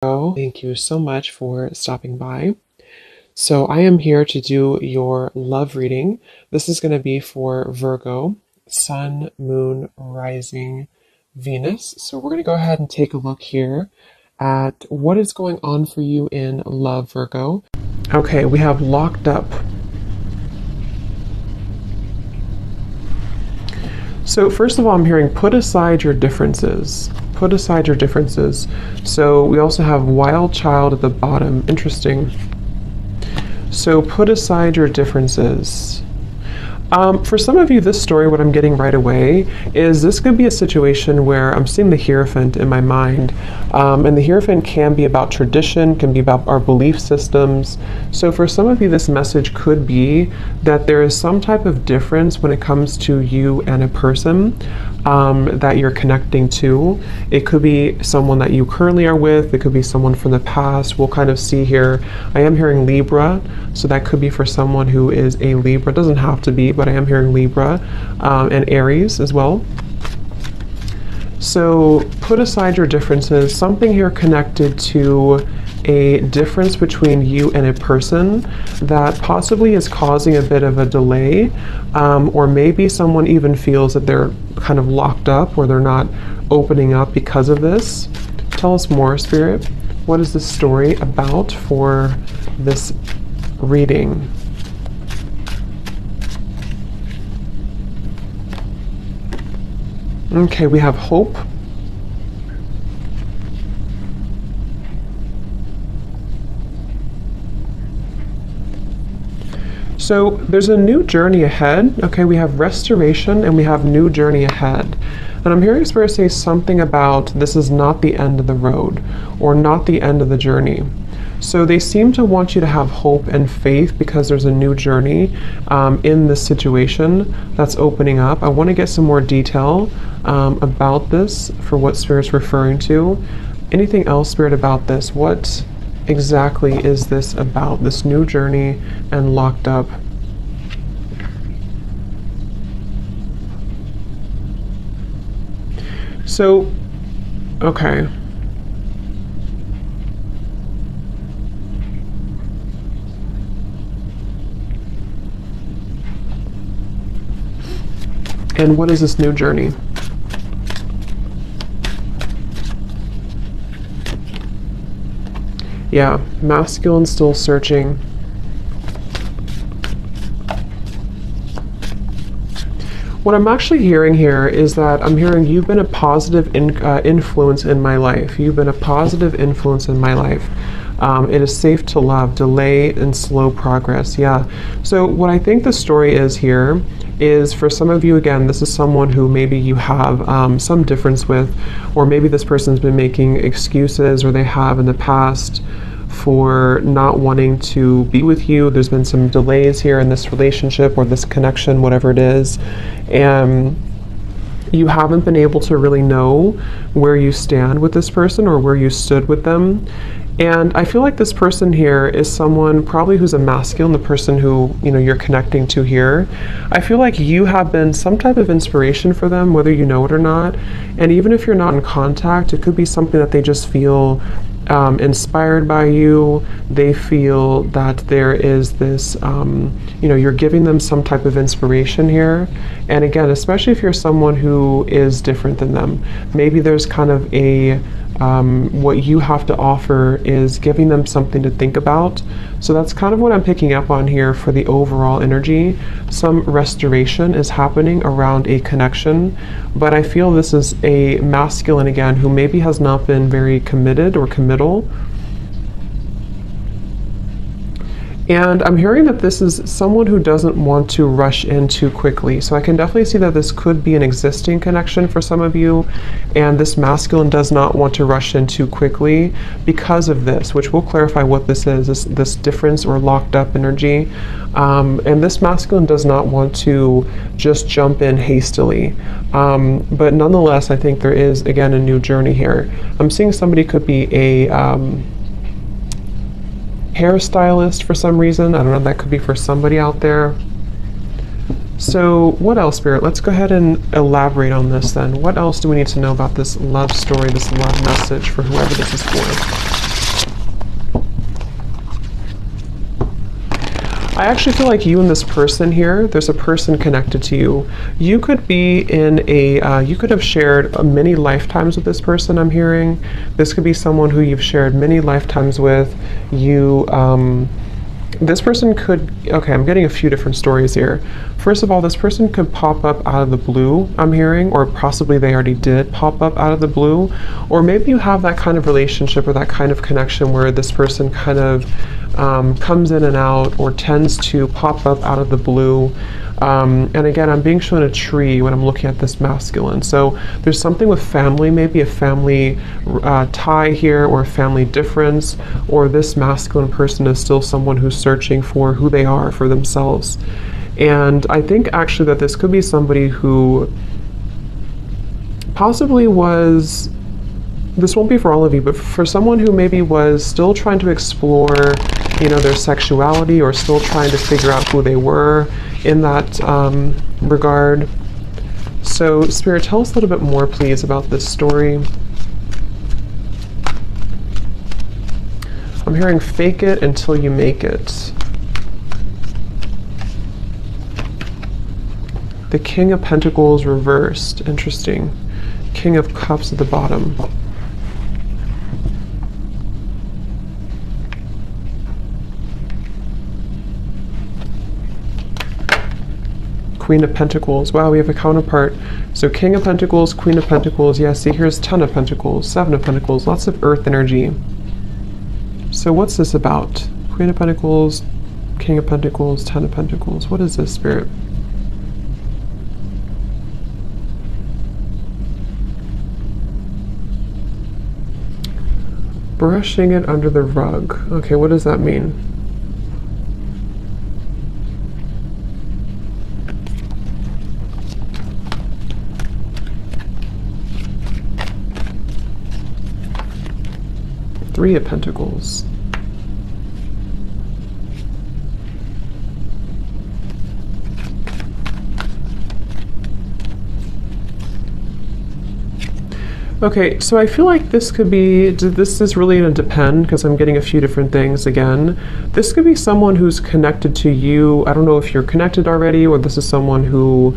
Thank you so much for stopping by. So I am here to do your love reading. This is going to be for Virgo, Sun, Moon, Rising, Venus. So we're going to go ahead and take a look here at what is going on for you in love, Virgo. Okay, we have locked up. So first of all, I'm hearing put aside your differences. Put aside your differences. So we also have wild child at the bottom. Interesting. So put aside your differences. For some of you, this story, what I'm getting right away is this could be a situation where I'm seeing the Hierophant in my mind. And the Hierophant can be about tradition, can be about our belief systems. So for some of you, this message could be that there is some type of difference when it comes to you and a person that you're connecting to. It could be someone that you currently are with. It could be someone from the past. We'll kind of see here. I am hearing Libra, so that could be for someone who is a Libra. It doesn't have to be, but I am hearing Libra and Aries as well. So put aside your differences. Something here connected to a difference between you and a person that possibly is causing a bit of a delay, or maybe someone even feels that they're kind of locked up or they're not opening up because of this. Tell us more, Spirit. What is this story about for this reading? Okay, we have hope. So there's a new journey ahead. Okay, we have restoration and we have new journey ahead. And I'm hearing Spirit say something about this is not the end of the road or not the end of the journey. So they seem to want you to have hope and faith because there's a new journey in this situation that's opening up. I want to get some more detail about this for what Spirit's referring to. Anything else, Spirit, about this? What exactly is this about, this new journey and locked up? So, okay. And what is this new journey? Yeah, masculine still searching. What I'm actually hearing here is that I'm hearing you've been a positive influence in my life. You've been a positive influence in my life. It is safe to love, delay and slow progress. Yeah. So what I think the story is here is for some of you, again, this is someone who maybe you have some difference with, or maybe this person's been making excuses, or they have in the past, for not wanting to be with you. There's been some delays here in this relationship or this connection, whatever it is. And you haven't been able to really know where you stand with this person or where you stood with them. And I feel like this person here is someone probably who's a masculine, the person who, you know, you're connecting to here. I feel like you have been some type of inspiration for them, whether you know it or not. And even if you're not in contact, it could be something that they just feel inspired by you. They feel that there is this, you know, you're giving them some type of inspiration here. And again, especially if you're someone who is different than them, maybe there's kind of a, what you have to offer is giving them something to think about. So that's kind of what I'm picking up on here for the overall energy. Some restoration is happening around a connection, but I feel this is a masculine, again, who maybe has not been very committed or committal. And I'm hearing that this is someone who doesn't want to rush in too quickly. So I can definitely see that this could be an existing connection for some of you. And this masculine does not want to rush in too quickly because of this, which we'll clarify what this is, this difference or locked up energy. And this masculine does not want to just jump in hastily. But nonetheless, I think there is, again, a new journey here. I'm seeing somebody could be a hairstylist for some reason. I don't know, that could be for somebody out there. So what else, Spirit? Let's go ahead and elaborate on this then. What else do we need to know about this love story, this love message for whoever this is for? I actually feel like you and this person here, there's a person connected to you. You could be in a, you could have shared many lifetimes with this person, I'm hearing. This could be someone who you've shared many lifetimes with. You, this person could, okay, I'm getting a few different stories here. First of all, this person could pop up out of the blue, I'm hearing, or possibly they already did pop up out of the blue. Or maybe you have that kind of relationship or that kind of connection where this person kind of comes in and out or tends to pop up out of the blue. And again, I'm being shown a tree when I'm looking at this masculine. So there's something with family, maybe a family tie here or a family difference, or this masculine person is still someone who's searching for who they are for themselves. And I think actually that this could be somebody who possibly was, this won't be for all of you, but for someone who maybe was still trying to explore, you know, their sexuality or still trying to figure out who they were in that regard. So Spirit, tell us a little bit more, please, about this story. I'm hearing fake it until you make it. The King of Pentacles reversed. Interesting. King of Cups at the bottom. Queen of Pentacles. Wow, we have a counterpart. So King of Pentacles, Queen of Pentacles. Yeah, see, here's Ten of Pentacles, Seven of Pentacles, lots of earth energy. So what's this about? Queen of Pentacles, King of Pentacles, Ten of Pentacles. What is this, Spirit? Brushing it under the rug. Okay, what does that mean? Three of Pentacles. Okay, so I feel like this could be, this is really going to depend because I'm getting a few different things again. This could be someone who's connected to you. I don't know if you're connected already or this is someone who,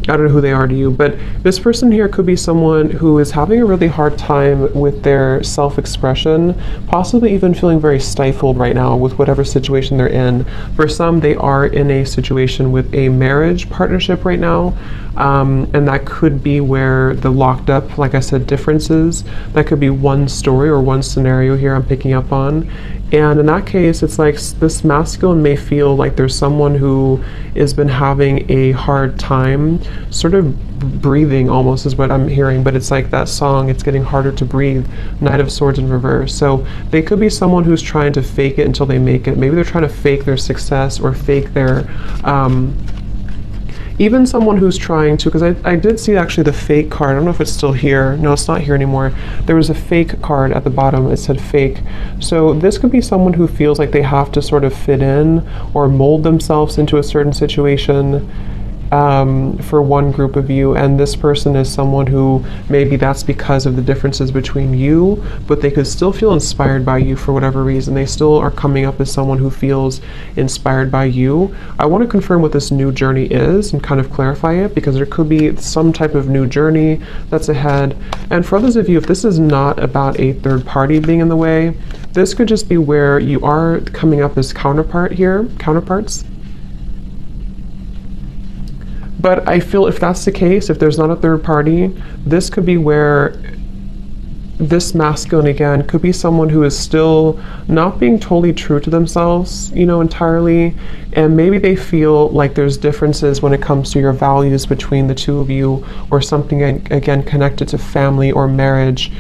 I don't know who they are to you, but this person here could be someone who is having a really hard time with their self-expression, possibly even feeling very stifled right now with whatever situation they're in. For some, they are in a situation with a marriage partnership right now, and that could be where the locked up, like I said, differences. That could be one story or one scenario here I'm picking up on. And in that case, it's like this masculine may feel like there's someone who has been having a hard time sort of breathing, almost is what I'm hearing, but it's like that song, it's getting harder to breathe, Knight of Swords in reverse. So they could be someone who's trying to fake it until they make it. Maybe they're trying to fake their success or fake their even someone who's trying to, because I did see actually the fake card. I don't know if it's still here. No, it's not here anymore. There was a fake card at the bottom. It said fake. So this could be someone who feels like they have to sort of fit in or mold themselves into a certain situation for one group of you, and this person is someone who maybe that's because of the differences between you, but they could still feel inspired by you for whatever reason. They still are coming up as someone who feels inspired by you. I want to confirm what this new journey is and kind of clarify it, because there could be some type of new journey that's ahead. And for others of you, if this is not about a third party being in the way, this could just be where you are coming up as counterparts. But I feel if that's the case, if there's not a third party, this could be where this masculine, again, could be someone who is still not being totally true to themselves, you know, entirely. And maybe they feel like there's differences when it comes to your values between the two of you, or something, again, connected to family or marriage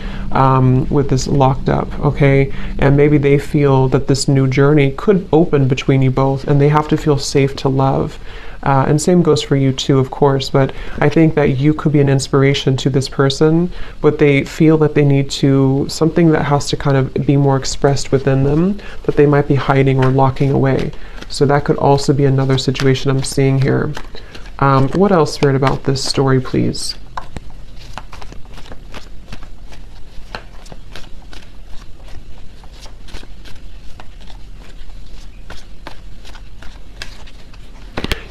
with this locked up, okay? And maybe they feel that this new journey could open between you both, and they have to feel safe to love. And same goes for you too, of course, but I think that you could be an inspiration to this person, but they feel that they need to, something that has to kind of be more expressed within them, that they might be hiding or locking away. So that could also be another situation I'm seeing here. What else, Spirit, about this story, please?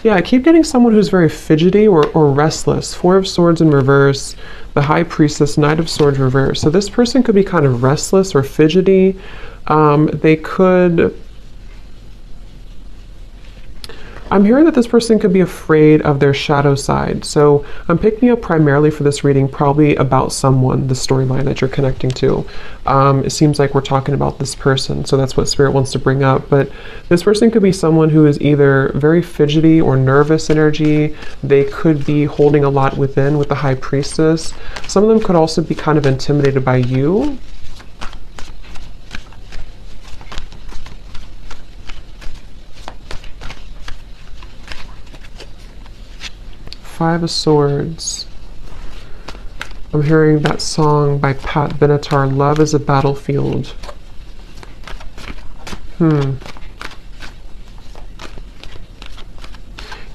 Yeah, I keep getting someone who's very fidgety or restless. Four of Swords in reverse, the High Priestess, Knight of Swords reverse. So this person could be kind of restless or fidgety. They could... I'm hearing that this person could be afraid of their shadow side. So I'm picking up primarily for this reading probably about someone, the storyline that you're connecting to. It seems like we're talking about this person, so that's what Spirit wants to bring up. But this person could be someone who is either very fidgety or nervous energy. They could be holding a lot within with the High Priestess. Some of them could also be kind of intimidated by you. Five of Swords. I'm hearing that song by Pat Benatar, Love is a Battlefield.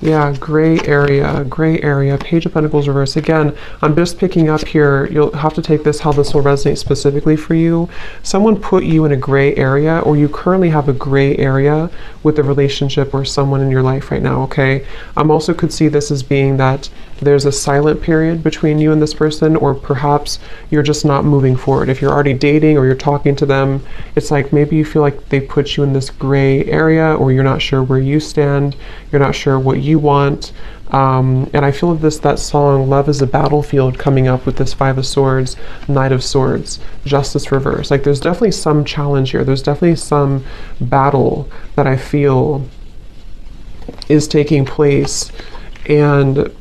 Yeah, gray area, Page of Pentacles reverse. Again, I'm just picking up here, you'll have to take this how this will resonate specifically for you. Someone put you in a gray area, or you currently have a gray area with a relationship or someone in your life right now, okay? Also could see this as being that there's a silent period between you and this person, or perhaps you're just not moving forward. If you're already dating or you're talking to them, it's like maybe you feel like they put you in this gray area, or you're not sure where you stand, you're not sure what you want. And I feel that song, Love is a Battlefield, coming up with this Five of Swords, Knight of Swords, Justice reverse. Like there's definitely some challenge here. There's definitely some battle that I feel is taking place. And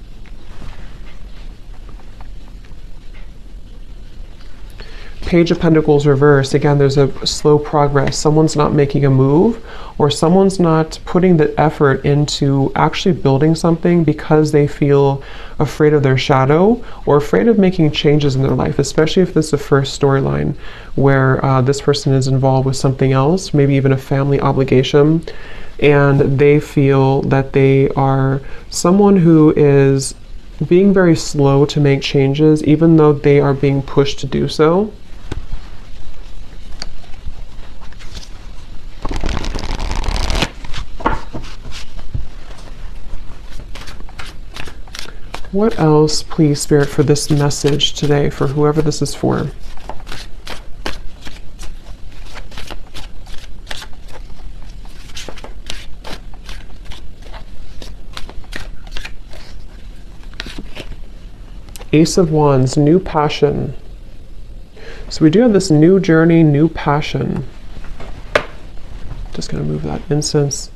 Page of Pentacles reverse, again, there's a slow progress. Someone's not making a move, or someone's not putting the effort into actually building something because they feel afraid of their shadow or afraid of making changes in their life, especially if this is the first storyline where this person is involved with something else, maybe even a family obligation, and they feel that they are someone who is being very slow to make changes, even though they are being pushed to do so. What else, please, Spirit, for this message today, for whoever this is for? Ace of Wands, new passion. So we do have this new journey, new passion. Just going to move that incense.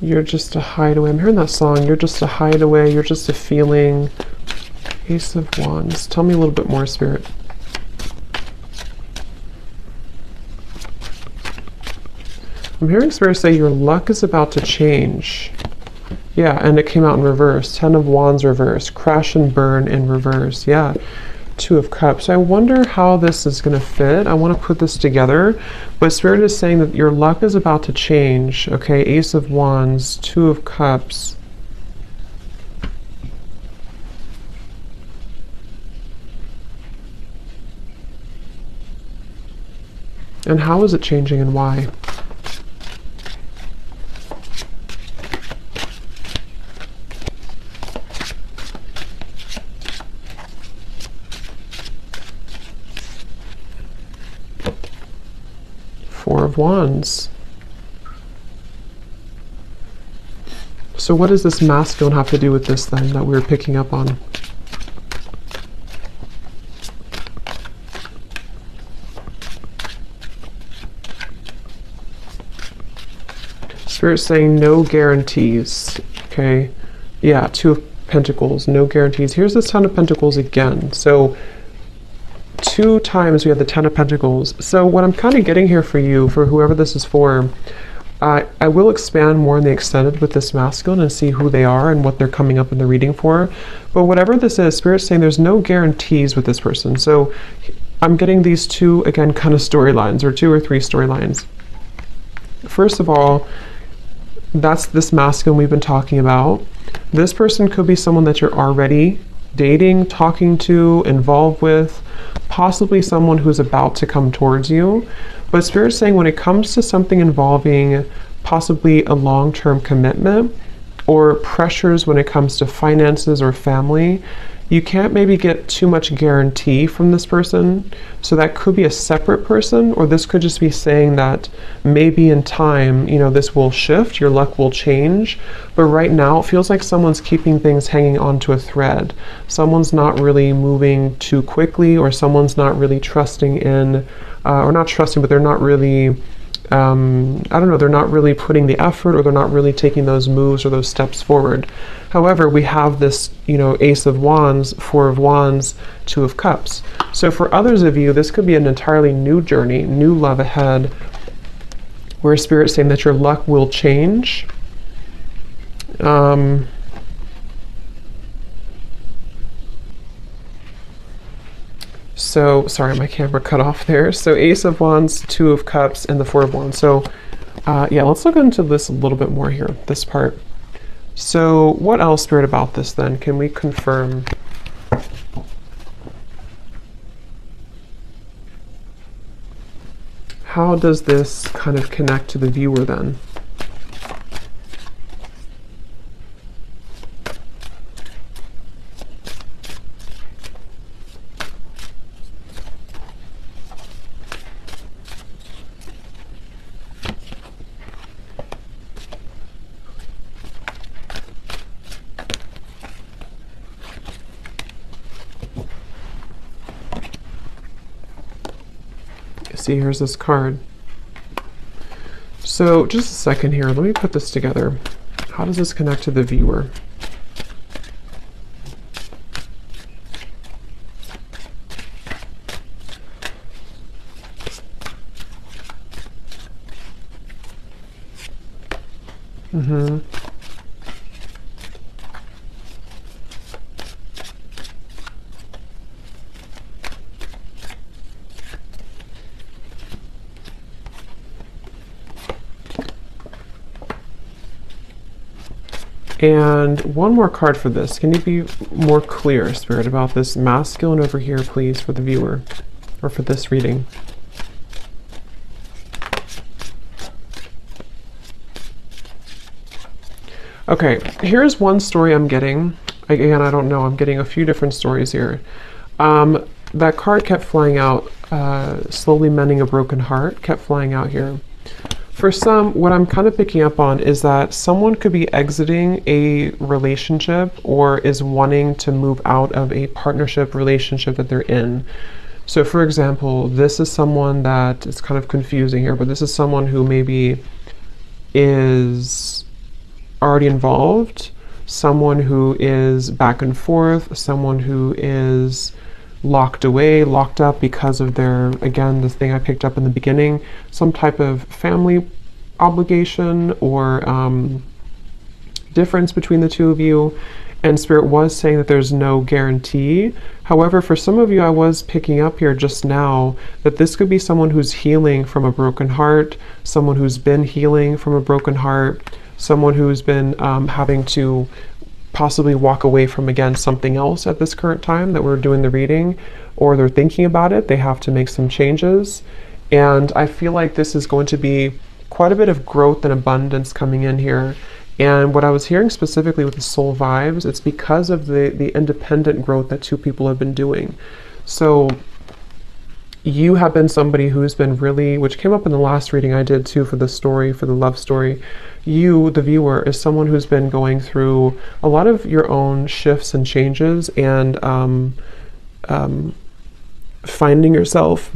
You're just a hideaway. I'm hearing that song. You're just a hideaway. You're just a feeling. Ace of Wands. Tell me a little bit more, Spirit. I'm hearing Spirit say your luck is about to change. Yeah, and it came out in reverse. 10 of Wands reverse. Crash and burn in reverse. Yeah. 2 of Cups. I wonder how this is going to fit. I want to put this together, but Spirit is saying that your luck is about to change. Okay, Ace of Wands, 2 of Cups. And how is it changing and why? Four of Wands. So what does this masculine have to do with this then that we're picking up on? Spirit saying no guarantees. Okay. Yeah, 2 of Pentacles, no guarantees. Here's this 10 of Pentacles again. So 2 times we have the 10 of Pentacles. So what I'm kind of getting here for you, for whoever this is for, I will expand more in the extended with this masculine and see who they are and what they're coming up in the reading for. But whatever this is, Spirit's saying there's no guarantees with this person. So I'm getting these 2, again, kind of storylines, or 2 or 3 storylines. First of all, that's this masculine we've been talking about. This person could be someone that you're already dating, talking to, involved with, possibly someone who's about to come towards you. But Spirit's saying when it comes to something involving possibly a long-term commitment or pressures when it comes to finances or family, you can't maybe get too much guarantee from this person. So that could be a separate person, or this could just be saying that maybe in time, you know, this will shift, your luck will change. But right now it feels like someone's keeping things hanging onto a thread. Someone's not really moving too quickly, or someone's not really trusting in, or not trusting, but they're not really, I don't know, they're not really putting the effort, or they're not really taking those moves or those steps forward. However, we have this, you know, Ace of Wands, Four of Wands, Two of Cups. So for others of you, this could be an entirely new journey, new love ahead, where Spirit's saying that your luck will change. So, sorry, my camera cut off there. So Ace of Wands, Two of Cups, and the Four of Wands. So, yeah, let's look into this a little bit more here, this part. So what else, Spirit, about this then? Can we confirm? How does this kind of connect to the viewer then? See, here's this card. So just a second here, let me put this together. How does this connect to the viewer? And one more card for this. Can you be more clear, Spirit, about this masculine over here, please, for the viewer, or for this reading? Okay, here's one story I'm getting. Again, I don't know, I'm getting a few different stories here. That card kept flying out, slowly mending a broken heart, kept flying out here. For some, what I'm kind of picking up on is that someone could be exiting a relationship or is wanting to move out of a partnership relationship that they're in. So for example, this is someone that is kind of confusing here, but this is someone who maybe is already involved, someone who is back and forth, someone who is locked away, locked up because of their, again, this thing I picked up in the beginning, some type of family obligation or difference between the two of you. And Spirit was saying that there's no guarantee. However, for some of you, I was picking up here just now that this could be someone who's healing from a broken heart, someone who's been healing from a broken heart, someone who's been having to possibly walk away from, again, something else at this current time that we're doing the reading, or they're thinking about it, they have to make some changes. And I feel like this is going to be quite a bit of growth and abundance coming in here. And what I was hearing specifically with the soul vibes, it's because of the independent growth that two people have been doing. So you have been somebody who's been really, which came up in the last reading I did too for the story, for the love story. You, the viewer, is someone who's been going through a lot of your own shifts and changes and finding yourself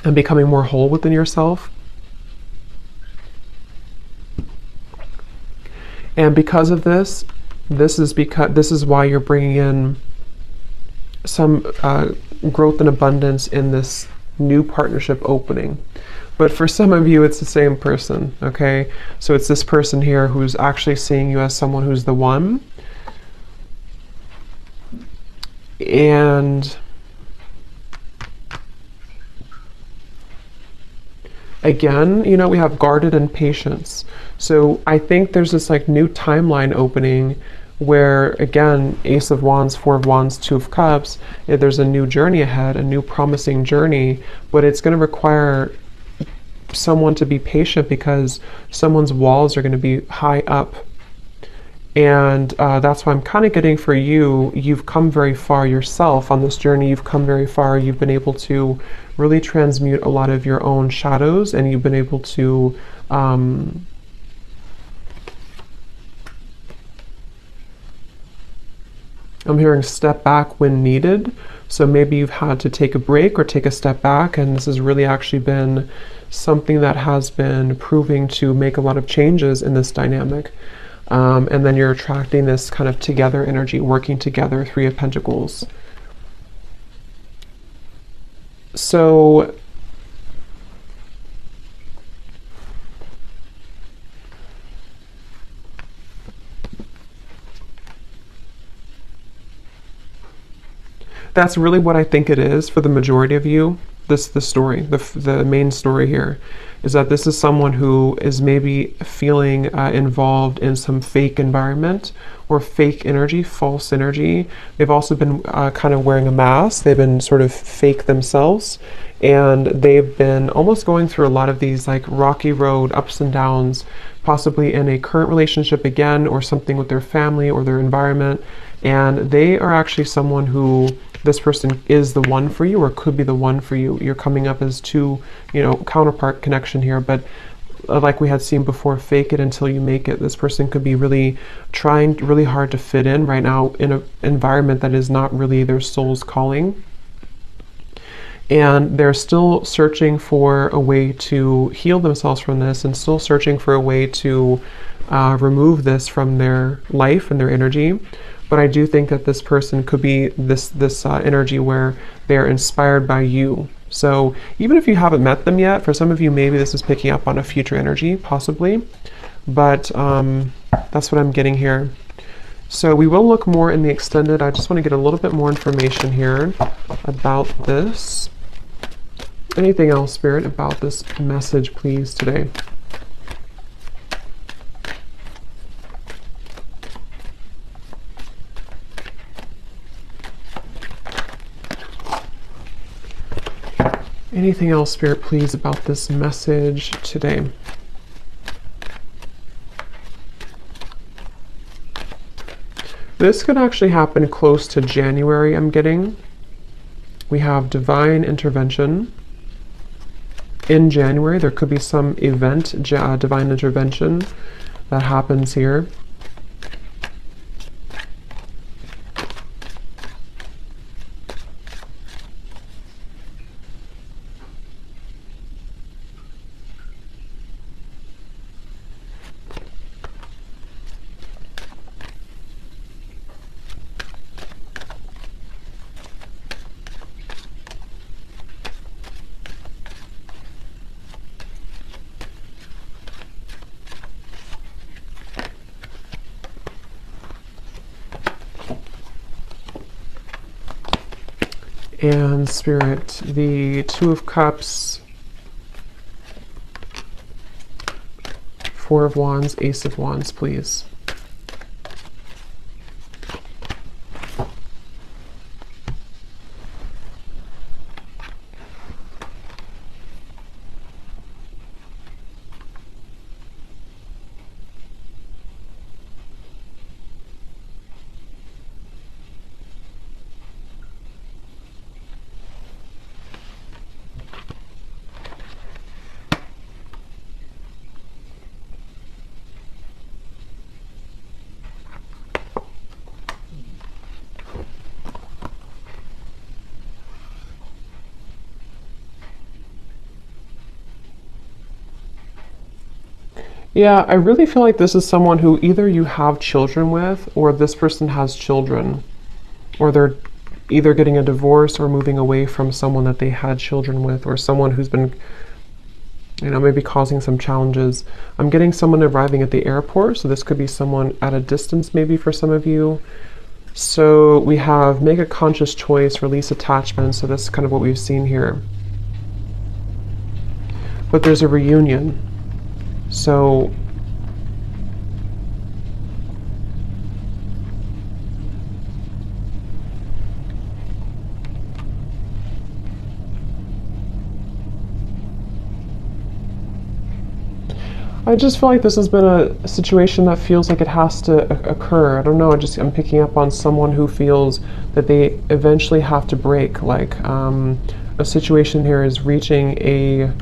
and becoming more whole within yourself. And because of this, this is why you're bringing in some growth and abundance in this new partnership opening. But for some of you, it's the same person, okay? So it's this person here who's actually seeing you as someone who's the one. And again, you know, we have guarded and patience. So I think there's this like new timeline opening where again, Ace of Wands, Four of Wands, Two of Cups, there's a new journey ahead, a new promising journey, but it's going to require someone to be patient because someone's walls are going to be high up. And that's why I'm kind of getting for you, you've come very far yourself on this journey. You've come very far. You've been able to really transmute a lot of your own shadows, and you've been able to I'm hearing step back when needed. So maybe you've had to take a break or take a step back, and this has really actually been something that has been proving to make a lot of changes in this dynamic. And then you're attracting this kind of together energy, working together, Three of Pentacles. So that's really what I think it is for the majority of you. The story, the main story here is that this is someone who is maybe feeling involved in some fake environment or fake energy, false energy. They've also been kind of wearing a mask. They've been sort of fake themselves, and they've been almost going through a lot of these like rocky road ups and downs, possibly in a current relationship again, or something with their family or their environment. And they are actually someone who, this person is the one for you, or could be the one for you. You're coming up as two, counterpart connection here, but like we had seen before, fake it until you make it. This person could be really trying really hard to fit in right now in an environment that is not really their soul's calling. And they're still searching for a way to heal themselves from this, and still searching for a way to remove this from their life and their energy. But I do think that this person could be this energy where they're inspired by you. So even if you haven't met them yet, for some of you, maybe this is picking up on a future energy, possibly. But that's what I'm getting here. So we will look more in the extended. I just want to get a little bit more information here about this. Anything else, Spirit, about this message, please, today? Anything else, Spirit, please, about this message today? This could actually happen close to January, I'm getting. We have divine intervention. In January, there could be some event, divine intervention that happens here. And Spirit, the Two of Cups, Four of Wands, Ace of Wands, please. Yeah, I really feel like this is someone who either you have children with, or this person has children, or they're either getting a divorce or moving away from someone that they had children with, or someone who's been, maybe causing some challenges. I'm getting someone arriving at the airport, so this could be someone at a distance maybe for some of you. So we have make a conscious choice, release attachment, so that's kind of what we've seen here. But there's a reunion. So I just feel like this has been a situation that feels like it has to occur. I don't know. I'm picking up on someone who feels that they eventually have to break. Like a situation here is reaching a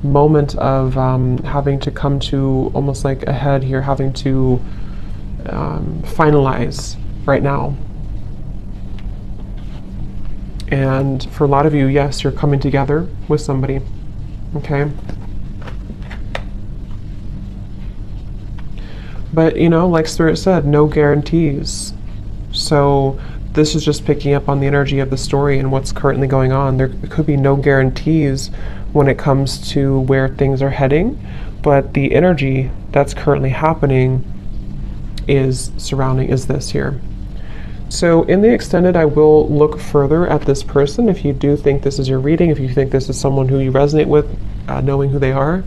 moment of having to come to almost like a head here, having to finalize right now. And for a lot of you, yes, you're coming together with somebody. Okay. But, you know, like Spirit said, no guarantees. So this is just picking up on the energy of the story and what's currently going on. There could be no guarantees when it comes to where things are heading, but the energy that's currently happening is this here. So in the extended, I will look further at this person. If you do think this is your reading, if you think this is someone who you resonate with, knowing who they are,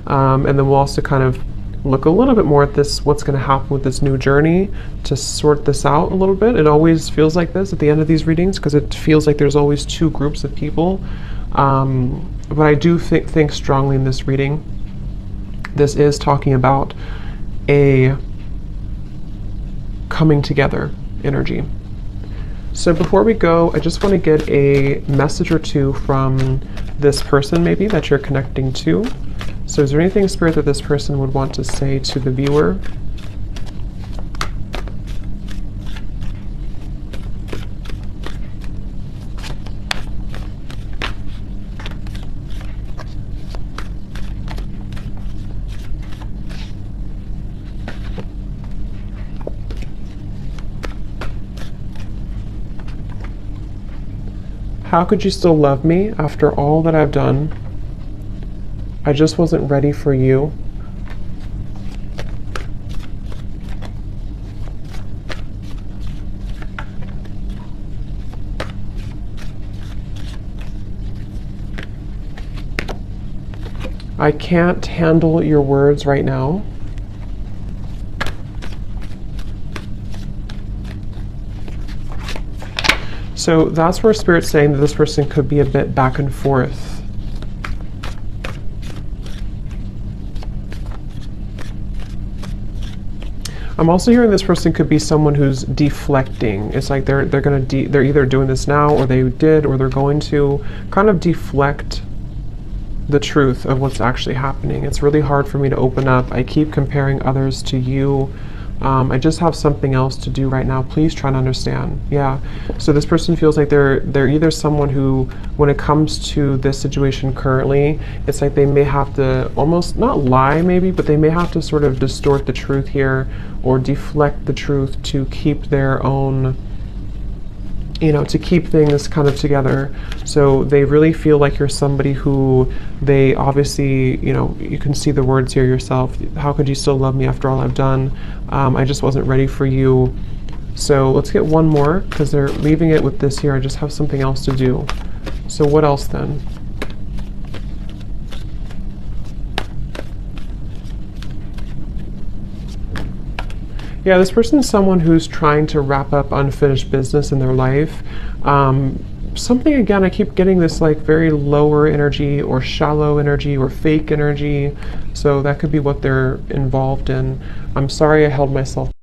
and then we'll also kind of look a little bit more at this, what's going to happen with this new journey to sort this out a little bit. It always feels like this at the end of these readings because it feels like there's always two groups of people. But I do think strongly in this reading. This is talking about a coming together energy. So before we go, I just want to get a message or two from this person maybe that you're connecting to. So is there anything, Spirit, that this person would want to say to the viewer? How could you still love me after all that I've done? I just wasn't ready for you. I can't handle your words right now. So that's where Spirit's saying that this person could be a bit back and forth. I'm also hearing this person could be someone who's deflecting. It's like they're either doing this now, or they did, or they're going to kind of deflect the truth of what's actually happening. It's really hard for me to open up. I keep comparing others to you. I just have something else to do right now. Please try to understand. Yeah. So this person feels like they're either someone who, when it comes to this situation currently, it's like they may have to almost not lie maybe, but they may have to sort of distort the truth here or deflect the truth to keep their own, to keep things kind of together. So they really feel like you're somebody who they obviously, you can see the words here yourself. How could you still love me after all I've done? I just wasn't ready for you. So let's get one more because they're leaving it with this here. I just have something else to do. So what else then? Yeah, this person is someone who's trying to wrap up unfinished business in their life. Something, again, I keep getting this like very lower energy or shallow energy or fake energy. So that could be what they're involved in. I'm sorry I held myself